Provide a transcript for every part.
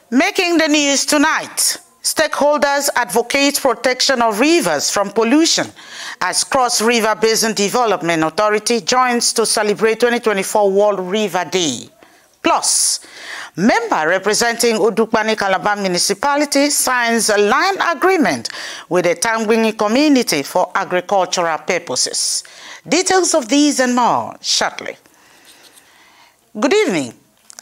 Making the news tonight, stakeholders advocate protection of rivers from pollution as Cross River Basin Development Authority joins to celebrate 2024 World River Day. Plus, member representing Nta Calabar municipality signs a land agreement with the Tangwini community for agricultural purposes. Details of these and more shortly. Good evening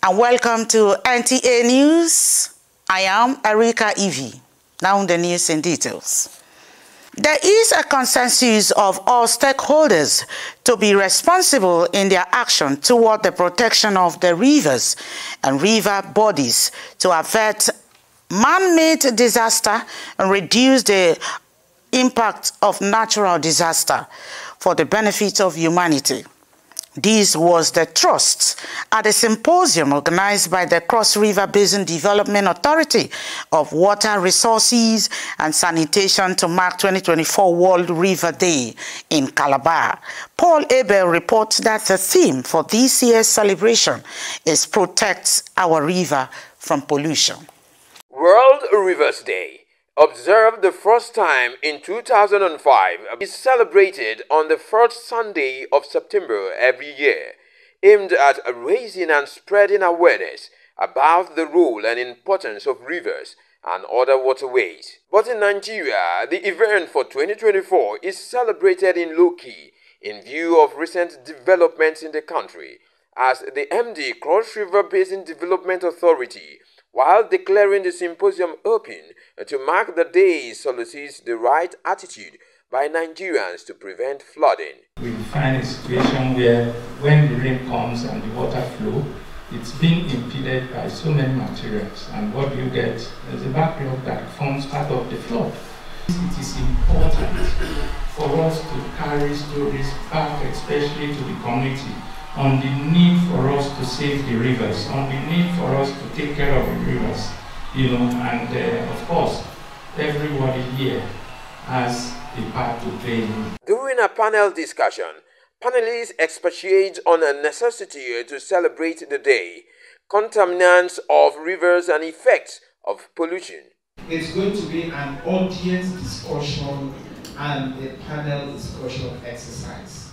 and welcome to NTA News. I am Erika Evie. Now the news in details. There is a consensus of all stakeholders to be responsible in their action toward the protection of the rivers and river bodies to avert man-made disaster and reduce the impact of natural disaster for the benefit of humanity. This was the thrust at a symposium organized by the Cross River Basin Development Authority of Water Resources and Sanitation to mark 2024 World River Day in Calabar. Paul Abel reports that the theme for this year's celebration is Protect Our River from Pollution. World Rivers Day, observed the first time in 2005, is celebrated on the first Sunday of September every year, aimed at raising and spreading awareness about the role and importance of rivers and other waterways. But in Nigeria, the event for 2024 is celebrated in low-key in view of recent developments in the country, as the MD Cross River Basin Development Authority, while declaring the symposium open to mark the day, solicits the right attitude by Nigerians to prevent flooding. We find a situation where when the rain comes and the water flow, it's being impeded by so many materials, and what you get is a backlog that forms part of the flood. It is important for us to carry stories back, especially to the community, on the need for us to save the rivers, on the need for us to take care of the rivers, and of course, everybody here has a part to play. During a panel discussion, panelists expatiate on a necessity to celebrate the day, contaminants of rivers and effects of pollution. It's going to be an audience discussion and a panel discussion exercise.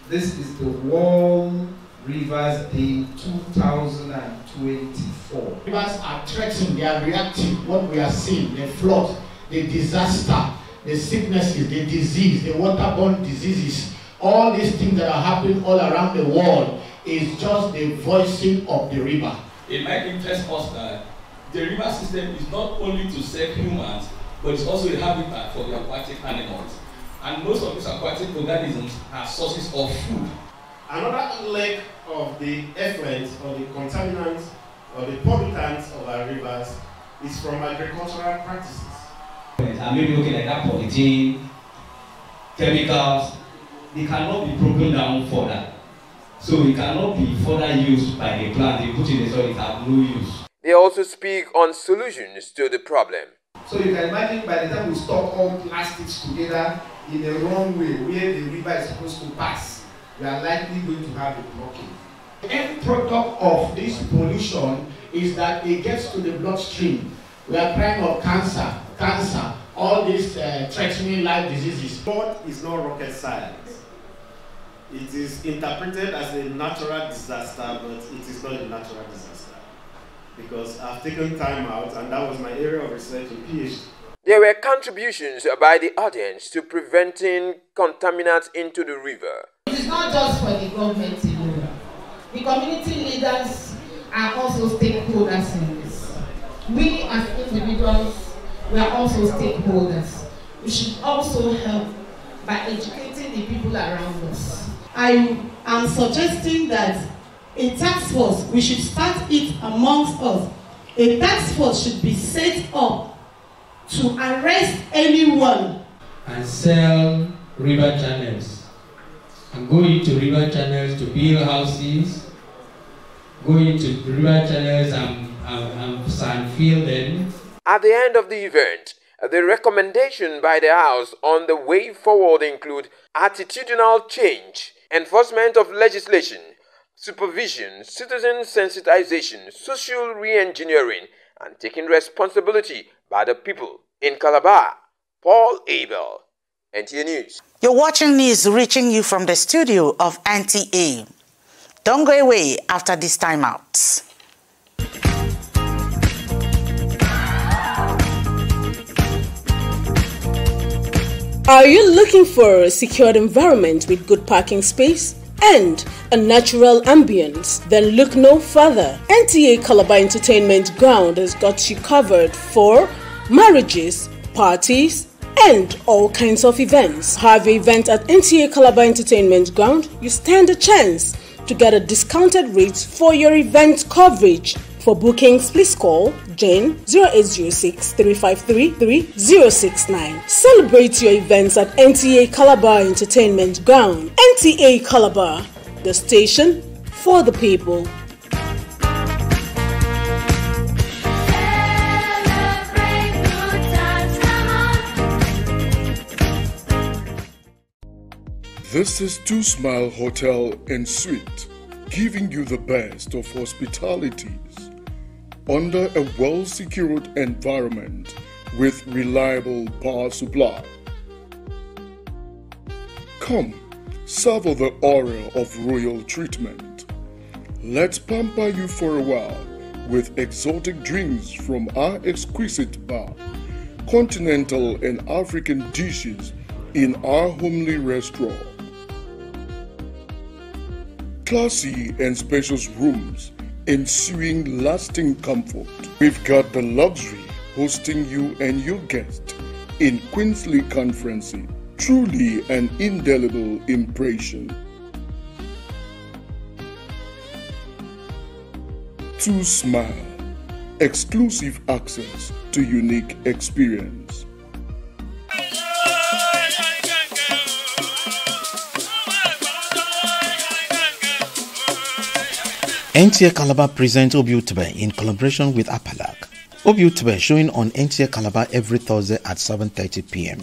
This is the World Rivers Day 2024. Rivers are threatened, they are reactive. What we are seeing, the flood, the disaster, the sicknesses, the disease, the waterborne diseases, all these things that are happening all around the world is just the voicing of the river. It might interest us that the river system is not only to serve humans, but it's also a habitat for the aquatic animals. And most of these aquatic organisms are sources of food. Another leg of the effluent or the contaminants or the pollutants of our rivers is from agricultural practices. And maybe looking at that polythene, chemicals, they cannot be broken down further. So it cannot be further used by the plant. They put in the soil, it has no use. They also speak on solutions to the problem. So you can imagine by the time we stock all plastics together in the wrong way, where the river is supposed to pass, we are likely going to have a blockage. The end product of this pollution is that it gets to the bloodstream. We are crying of cancer, all these threatening life diseases. Flood is not rocket science. It is interpreted as a natural disaster, but it is not a natural disaster. Because I've taken time out, and that was my area of research in PhD. There were contributions by the audience to preventing contaminants into the river. It is not just for the government to do. The community leaders are also stakeholders in this. We as individuals, we are also stakeholders. We should also help by educating the people around us. I am suggesting that a task force, we should start it amongst us. A task force should be set up to arrest anyone and sell river channels, and go into river channels to build houses, go into river channels and fill them. At the end of the event, the recommendation by the House on the way forward include attitudinal change, enforcement of legislation, supervision, citizen sensitization, social re-engineering, and taking responsibility by the people. In Calabar, Paul Abel, NTA News. You're watching news reaching you from the studio of NTA. Don't go away after this time out. Are you looking for a secured environment with good parking space and a natural ambience? Then look no further. NTA Calabar Entertainment Ground has got you covered for marriages, parties, and all kinds of events. Have an event at NTA Calabar Entertainment Ground, you stand a chance to get a discounted rate for your event coverage. For bookings, please call Jane 0806 353 3069. Celebrate your events at NTA Calabar Entertainment Ground. NTA Calabar, the station for the people. This is Two Smile Hotel and Suite, giving you the best of hospitalities under a well-secured environment with reliable power supply. Come, savor the aura of royal treatment. Let's pamper you for a while with exotic drinks from our exquisite bar, continental and African dishes in our homely restaurant. Classy and spacious rooms ensuing lasting comfort. We've got the luxury hosting you and your guests in Queensley Conferencing. Truly an indelible impression. To Smile, exclusive access to unique experience. NTA Calabar presents Obiutube in collaboration with Apalak. Obiutube showing on NTA Calabar every Thursday at 7:30 p.m.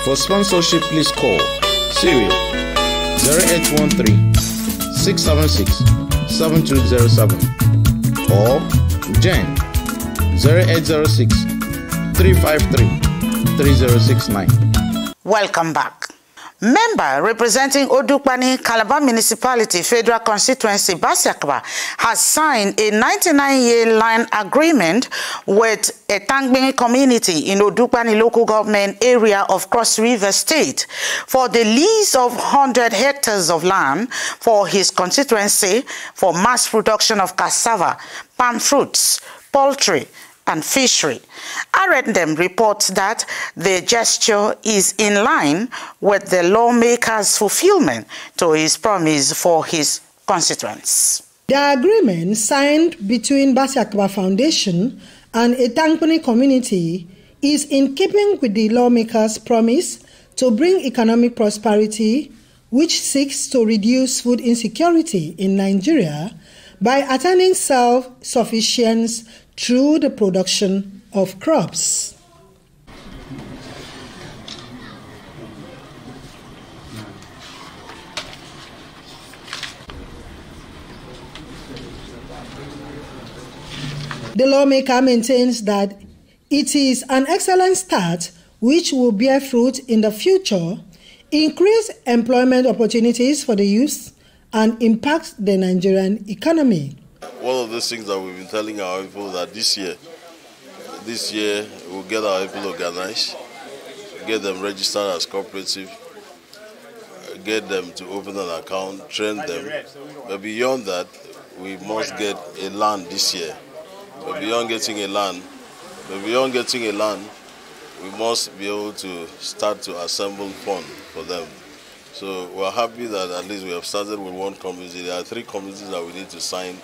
For sponsorship, please call Serial 0813 676 7207 or Jen 0806 353 3069. Welcome back. Member representing Odukpani, Calabar Municipality Federal Constituency, Basiakwa, has signed a 99-year land agreement with a Tangbini community in Odukpani local government area of Cross River State for the lease of 100 hectares of land for his constituency for mass production of cassava, palm fruits, poultry, and fishery. Arendem reports that the gesture is in line with the lawmaker's fulfillment to his promise for his constituents. The agreement signed between Basiakwa Foundation and a Tangbini community is in keeping with the lawmaker's promise to bring economic prosperity, which seeks to reduce food insecurity in Nigeria by attaining self-sufficiency through the production of crops. The lawmaker maintains that it is an excellent start which will bear fruit in the future, increase employment opportunities for the youth, and impact the Nigerian economy. One of those things that we've been telling our people that this year we'll get our people organized, get them registered as cooperative, get them to open an account, train them. But beyond that, we must get a land this year. But beyond getting a land, we must be able to start to assemble funds for them. So we're happy that at least we have started with one community. There are 3 communities that we need to sign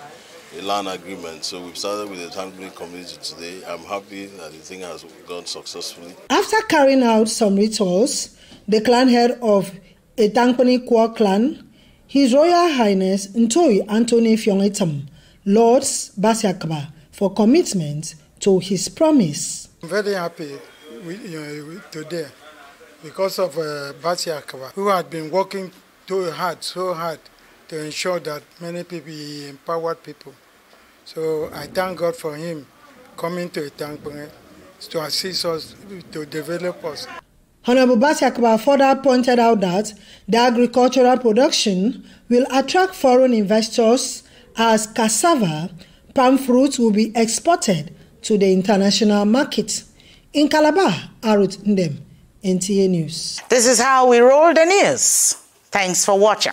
a land agreement. So we've started with the Tankuni community today. I'm happy that the thing has gone successfully. After carrying out some rituals, the clan head of a Tankuni Kwa clan, His Royal Highness Ntoi Anthony Fiongetam, Lords Basiakaba, for commitment to his promise. I'm very happy today because of Basiakaba, who had been working so hard to ensure that many people, he empowered people. So I thank God for him coming to Tankuni to assist us, to develop us. Honorable Basiakaba further pointed out that the agricultural production will attract foreign investors as cassava, palm fruits will be exported to the international market. In Calabar, Arut Ndem, NTA News. This is how we roll the news. Thanks for watching.